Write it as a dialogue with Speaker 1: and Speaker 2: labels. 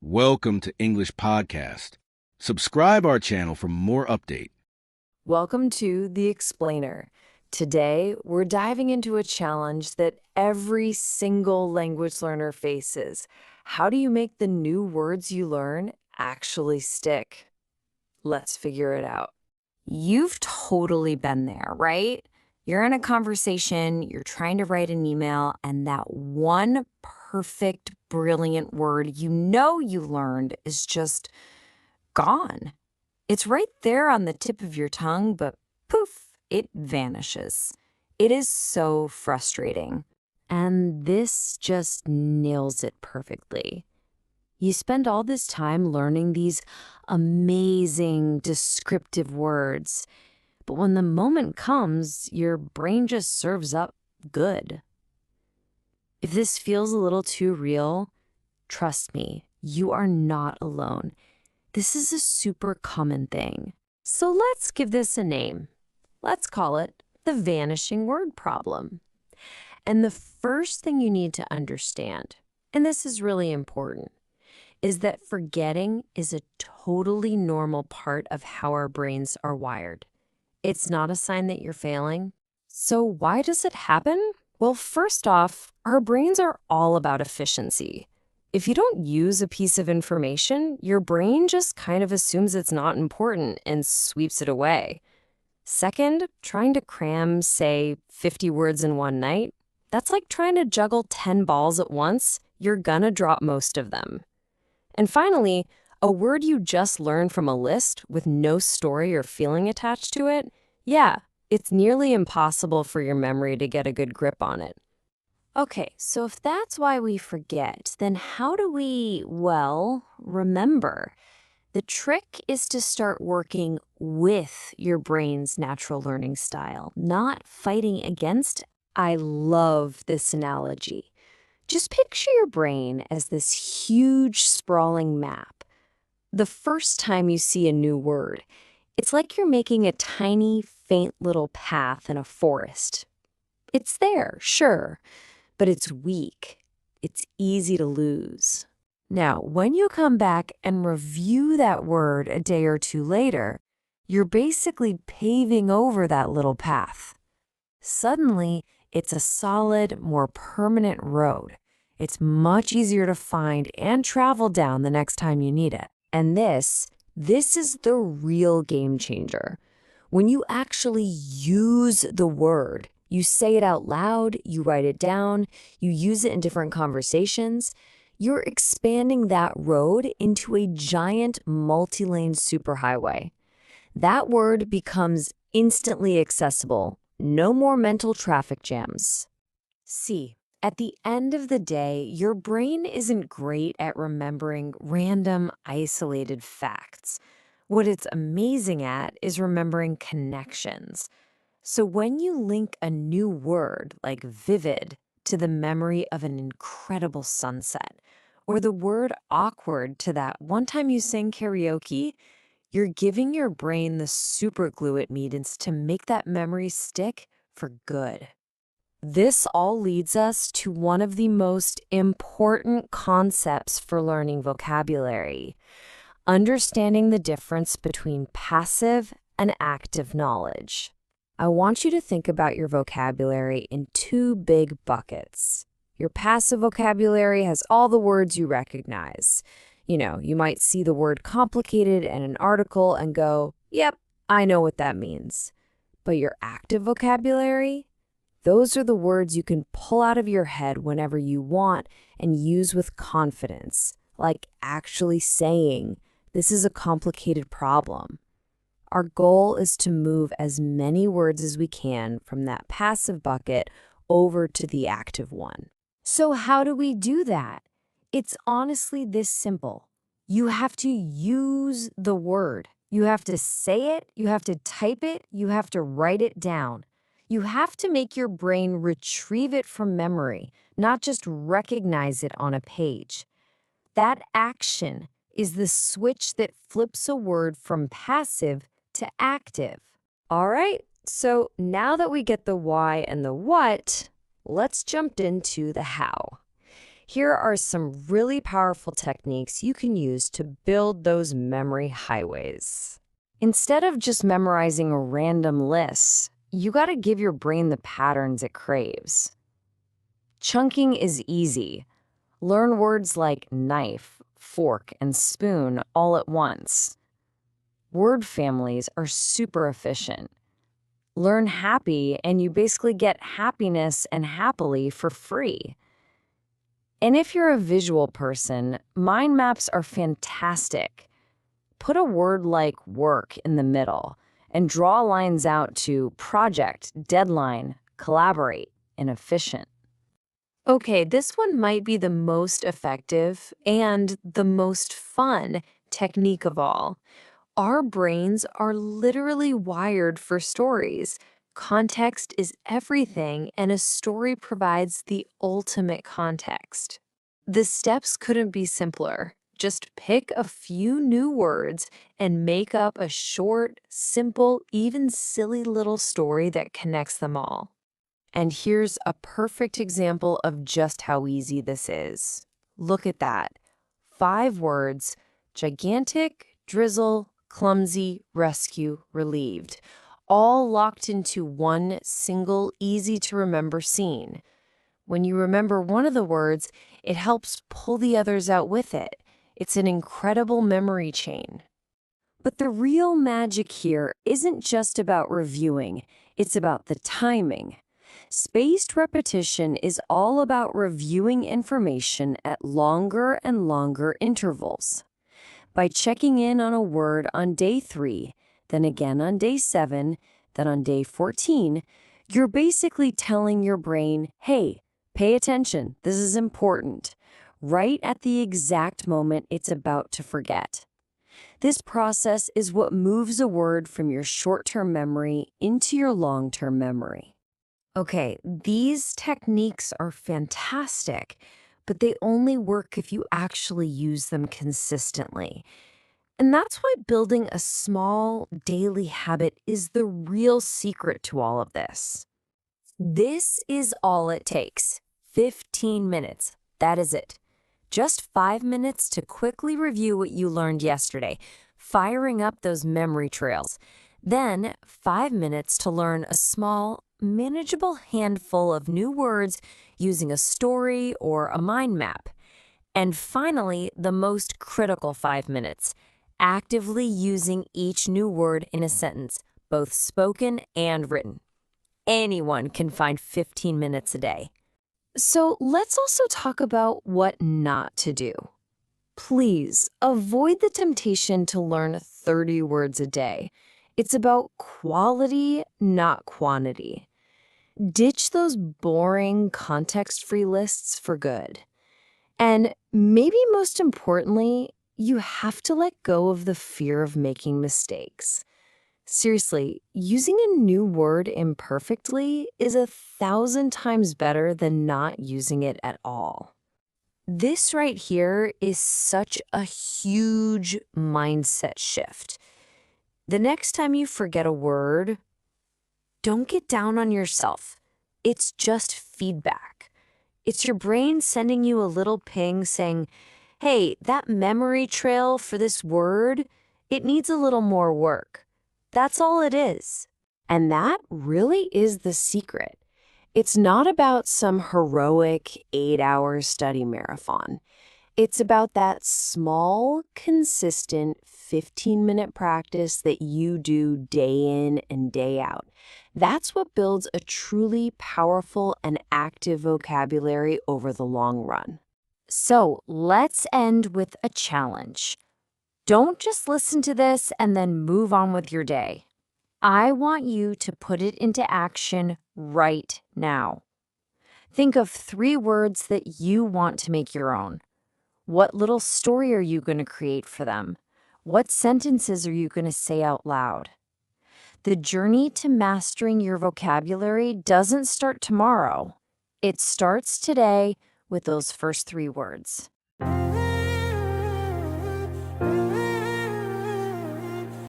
Speaker 1: Welcome to English Podcast. Subscribe our channel for more update.
Speaker 2: Welcome to The Explainer. Today, we're diving into a challenge that every single language learner faces. How do you make the new words you learn actually stick? Let's figure it out.
Speaker 3: You've totally been there, right? You're in a conversation, you're trying to write an email, and that one perfect, brilliant word you learned is just gone. It's right there on the tip of your tongue, but poof, it vanishes. It is so frustrating. And this just nails it perfectly. You spend all this time learning these amazing descriptive words, but when the moment comes, your brain just serves up good. If this feels a little too real, trust me, you are not alone. This is a super common thing. So let's give this a name. Let's call it the vanishing word problem. And the first thing you need to understand, and this is really important, is that forgetting is a totally normal part of how our brains are wired. It's not a sign that you're failing. So why does it happen? Well, first off, our brains are all about efficiency. If you don't use a piece of information, your brain just kind of assumes it's not important and sweeps it away. Second, trying to cram, say, 50 words in one night, that's like trying to juggle 10 balls at once. You're gonna drop most of them. And finally, a word you just learned from a list with no story or feeling attached to it, yeah, it's nearly impossible for your memory to get a good grip on it. Okay, so if that's why we forget, then how do we, remember? The trick is to start working with your brain's natural learning style, not fighting against it. I love this analogy. Just picture your brain as this huge, sprawling map. The first time you see a new word, it's like you're making a tiny, faint little path in a forest. It's there, sure, but it's weak. It's easy to lose. Now, when you come back and review that word a day or two later, you're basically paving over that little path. Suddenly, it's a solid, more permanent road. It's much easier to find and travel down the next time you need it. And this is the real game changer. When you actually use the word, you say it out loud, you write it down, you use it in different conversations, you're expanding that road into a giant multi-lane superhighway. That word becomes instantly accessible. No more mental traffic jams. See, at the end of the day, your brain isn't great at remembering random, isolated facts. What it's amazing at is remembering connections. So when you link a new word like vivid to the memory of an incredible sunset, or the word awkward to that one time you sang karaoke, you're giving your brain the super glue it needs to make that memory stick for good. This all leads us to one of the most important concepts for learning vocabulary: understanding the difference between passive and active knowledge. I want you to think about your vocabulary in two big buckets. Your passive vocabulary has all the words you recognize. You might see the word complicated in an article and go, yep, I know what that means. But your active vocabulary, those are the words you can pull out of your head whenever you want and use with confidence, like actually saying, this is a complicated problem. Our goal is to move as many words as we can from that passive bucket over to the active one. So how do we do that? It's honestly this simple. You have to use the word. You have to say it, you have to type it, you have to write it down. You have to make your brain retrieve it from memory, not just recognize it on a page. That action is the switch that flips a word from passive to active. All right, so now that we get the why and the what, let's jump into the how.
Speaker 2: Here are some really powerful techniques you can use to build those memory highways. Instead of just memorizing random lists, you got to give your brain the patterns it craves. Chunking is easy. Learn words like knife, fork, and spoon all at once. Word families are super efficient. Learn happy, and you basically get happiness and happily for free. And if you're a visual person, mind maps are fantastic. Put a word like work in the middle and draw lines out to project, deadline, collaborate, and efficient. Okay, this one might be the most effective and the most fun technique of all. Our brains are literally wired for stories. Context is everything, and a story provides the ultimate context. The steps couldn't be simpler. Just pick a few new words and make up a short, simple, even silly little story that connects them all. And here's a perfect example of just how easy this is. Look at that. 5 words: gigantic, drizzle, clumsy, rescue, relieved, all locked into one single, easy-to-remember scene. When you remember one of the words, it helps pull the others out with it. It's an incredible memory chain. But the real magic here isn't just about reviewing, it's about the timing. Spaced repetition is all about reviewing information at longer and longer intervals. By checking in on a word on day 3, then again on day 7, then on day 14, you're basically telling your brain, hey, pay attention, this is important, right at the exact moment it's about to forget. This process is what moves a word from your short-term memory into your long-term memory. Okay, these techniques are fantastic, but they only work if you actually use them consistently. And that's why building a small daily habit is the real secret to all of this. This is all it takes. 15 minutes. That is it. Just 5 minutes to quickly review what you learned yesterday, firing up those memory trails. Then 5 minutes to learn a small, manageable handful of new words using a story or a mind map. And finally, the most critical 5 minutes, actively using each new word in a sentence, both spoken and written. Anyone can find 15 minutes a day. So let's also talk about what not to do. Please avoid the temptation to learn 30 words a day. It's about quality, not quantity. Ditch those boring, context-free lists for good. And maybe most importantly, you have to let go of the fear of making mistakes. Seriously, using a new word imperfectly is 1,000 times better than not using it at all. This right here is such a huge mindset shift. The next time you forget a word, don't get down on yourself. It's just feedback. It's your brain sending you a little ping saying, hey, that memory trail for this word, it needs a little more work. That's all it is. And that really is the secret. It's not about some heroic 8-hour study marathon. It's about that small, consistent 15-minute practice that you do day in and day out. That's what builds a truly powerful and active vocabulary over the long run. So let's end with a challenge. Don't just listen to this and then move on with your day. I want you to put it into action right now. Think of 3 words that you want to make your own. What little story are you going to create for them? What sentences are you going to say out loud? The journey to mastering your vocabulary doesn't start tomorrow. It starts today with those first 3 words.